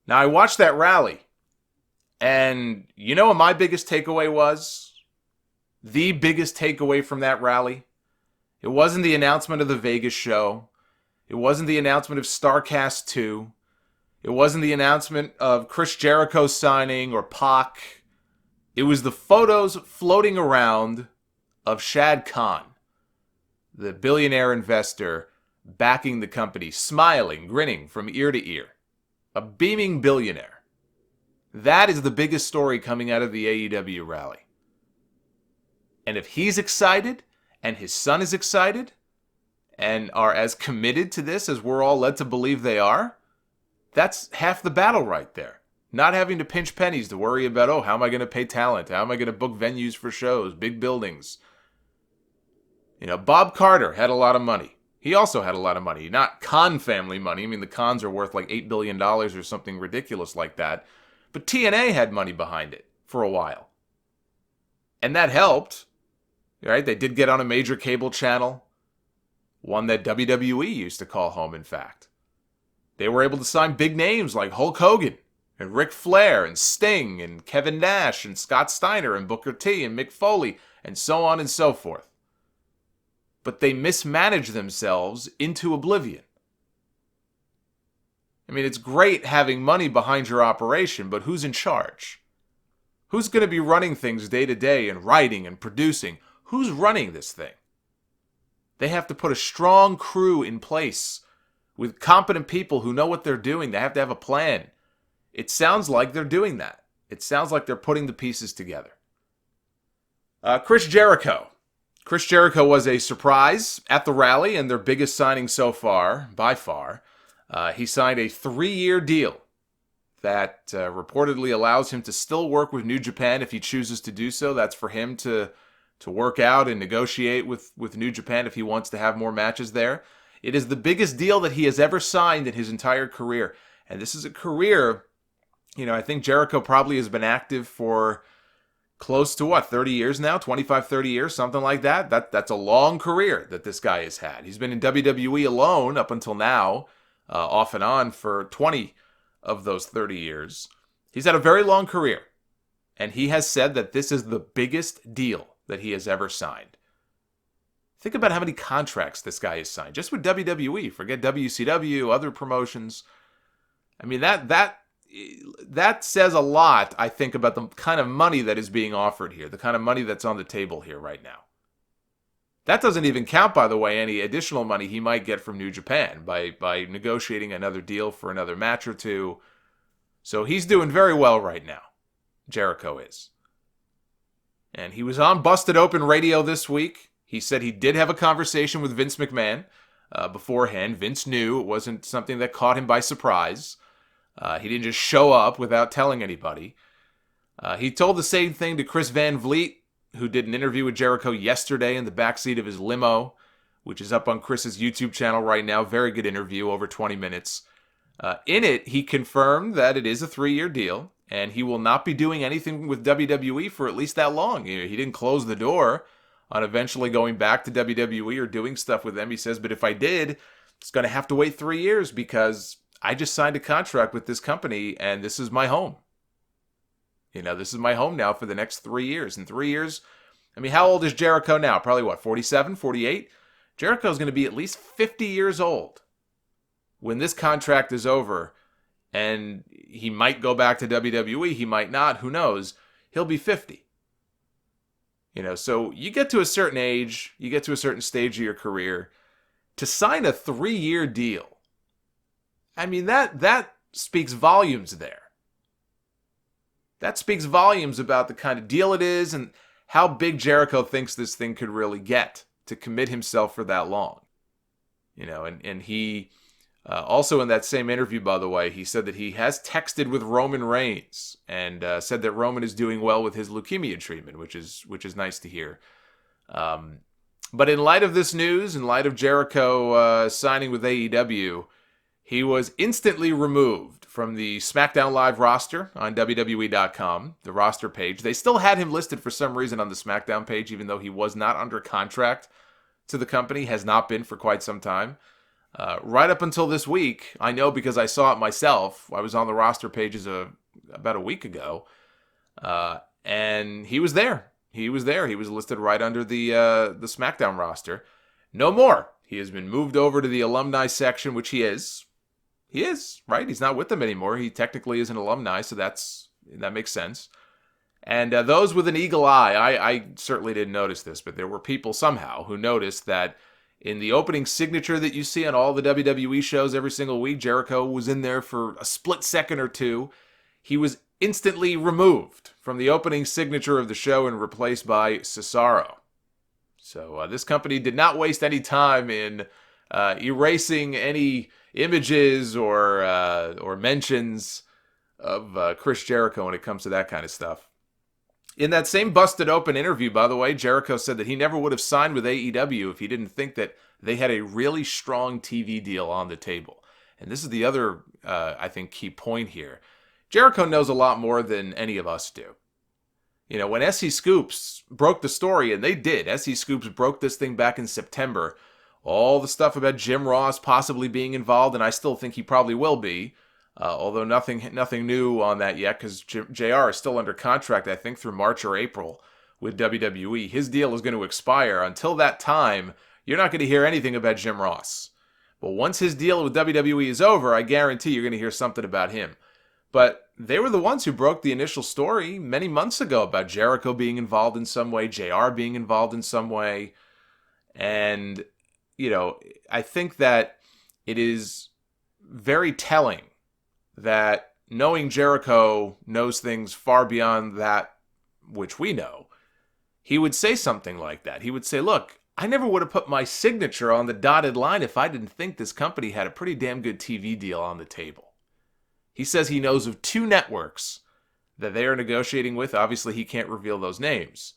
Now, I watched that rally, and you know what my biggest takeaway was? The biggest takeaway from that rally? It wasn't the announcement of the Vegas show. It wasn't the announcement of StarCast 2. It wasn't the announcement of Chris Jericho signing or Pac. It was the photos floating around of Shad Khan, the billionaire investor backing the company, smiling, grinning from ear to ear. A beaming billionaire. That is the biggest story coming out of the AEW rally. And if he's excited, and his son is excited, and are as committed to this as we're all led to believe they are, that's half the battle right there. Not having to pinch pennies to worry about, oh, how am I going to pay talent? How am I going to book venues for shows, big buildings? You know, Bob Carter had a lot of money. He also had a lot of money. Not Khan family money. I mean, the Khans are worth like $8 billion or something ridiculous like that. But TNA had money behind it for a while. And that helped. Right? They did get on a major cable channel. One that WWE used to call home, in fact. They were able to sign big names like Hulk Hogan and Ric Flair and Sting and Kevin Nash and Scott Steiner and Booker T and Mick Foley and so on and so forth. But they mismanaged themselves into oblivion. I mean, it's great having money behind your operation, but who's in charge? Who's going to be running things day to day and writing and producing? Who's running this thing? They have to put a strong crew in place with competent people who know what they're doing. They have to have a plan. It sounds like they're doing that. It sounds like they're putting the pieces together. Chris Jericho. Chris Jericho was a surprise at the rally and their biggest signing so far, by far. He signed a 3-year deal that reportedly allows him to still work with New Japan if he chooses to do so. That's for him to work out and negotiate with New Japan if he wants to have more matches there. It is the biggest deal that he has ever signed in his entire career. And this is a career, I think Jericho probably has been active for close to 30 years now? 25, 30 years, something like that. That's a long career that this guy has had. He's been in WWE alone up until now, off and on for 20 of those 30 years. He's had a very long career. And he has said that this is the biggest deal that he has ever signed. Think about how many contracts this guy has signed. Just with WWE. Forget WCW, other promotions. I mean, that says a lot, I think, about the kind of money that is being offered here. The kind of money that's on the table here right now. That doesn't even count, by the way, any additional money he might get from New Japan by negotiating another deal for another match or two. So he's doing very well right now. Jericho is. And he was on Busted Open Radio this week. He said he did have a conversation with Vince McMahon beforehand. Vince knew it wasn't something that caught him by surprise. He didn't just show up without telling anybody. He told the same thing to Chris Van Vliet, who did an interview with Jericho yesterday in the backseat of his limo, which is up on Chris's YouTube channel right now. Very good interview, over 20 minutes. In it, he confirmed that it is a 3-year deal, and he will not be doing anything with WWE for at least that long. He didn't close the door on eventually going back to WWE or doing stuff with them. He says, but if I did, it's going to have to wait 3 years because I just signed a contract with this company and this is my home. This is my home now for the next 3 years. In 3 years, I mean, how old is Jericho now? Probably 47, 48? Jericho's going to be at least 50 years old when this contract is over. And he might go back to WWE. He might not. Who knows? He'll be 50. So you get to a certain age, you get to a certain stage of your career, to sign a 3-year deal. I mean, that speaks volumes there. That speaks volumes about the kind of deal it is and how big Jericho thinks this thing could really get to commit himself for that long. And he... also in that same interview, by the way, he said that he has texted with Roman Reigns and said that Roman is doing well with his leukemia treatment, which is nice to hear. But in light of this news, in light of Jericho signing with AEW, he was instantly removed from the SmackDown Live roster on WWE.com, the roster page. They still had him listed for some reason on the SmackDown page, even though he was not under contract to the company, has not been for quite some time. Right up until this week, I know because I saw it myself. I was on the roster pages about a week ago, and he was there. He was there. He was listed right under the SmackDown roster. No more. He has been moved over to the alumni section, which he is. He is, right? He's not with them anymore. He technically is an alumni, so that makes sense. And those with an eagle eye, I certainly didn't notice this, but there were people somehow who noticed that in the opening signature that you see on all the WWE shows every single week, Jericho was in there for a split second or two. He was instantly removed from the opening signature of the show and replaced by Cesaro. So this company did not waste any time in erasing any images or mentions of Chris Jericho when it comes to that kind of stuff. In that same Busted Open interview, by the way, Jericho said that he never would have signed with AEW if he didn't think that they had a really strong TV deal on the table. And this is the other, I think, key point here. Jericho knows a lot more than any of us do. You know, when SC Scoops broke the story, and they did, SC Scoops broke this thing back in September, all the stuff about Jim Ross possibly being involved, and I still think he probably will be, although nothing new on that yet, because JR is still under contract, I think, through March or April with WWE. His deal is going to expire. Until that time, you're not going to hear anything about Jim Ross. But once his deal with WWE is over, I guarantee you're going to hear something about him. But they were the ones who broke the initial story many months ago about Jericho being involved in some way, JR being involved in some way. And, you know, I think that it is very telling that knowing Jericho knows things far beyond that which we know, he would say something like that. He would say, look, I never would have put my signature on the dotted line if I didn't think this company had a pretty damn good TV deal on the table. He says he knows of 2 networks that they are negotiating with. Obviously, he can't reveal those names.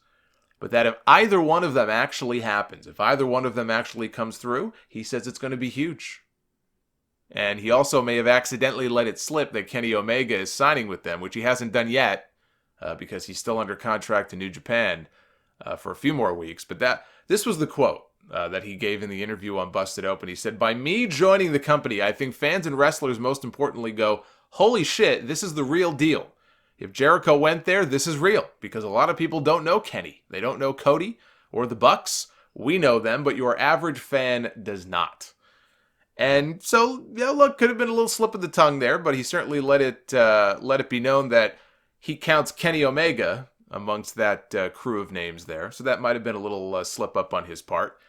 But that if either one of them actually happens, if either one of them actually comes through, he says it's going to be huge. And he also may have accidentally let it slip that Kenny Omega is signing with them, which he hasn't done yet because he's still under contract to New Japan for a few more weeks. But this was the quote that he gave in the interview on Busted Open. He said, by me joining the company, I think fans and wrestlers most importantly go, holy shit, this is the real deal. If Jericho went there, this is real. Because a lot of people don't know Kenny. They don't know Cody or the Bucks. We know them, but your average fan does not. And so, yeah, look, could have been a little slip of the tongue there, but he certainly let it be known that he counts Kenny Omega amongst that crew of names there. So that might have been a little slip up on his part.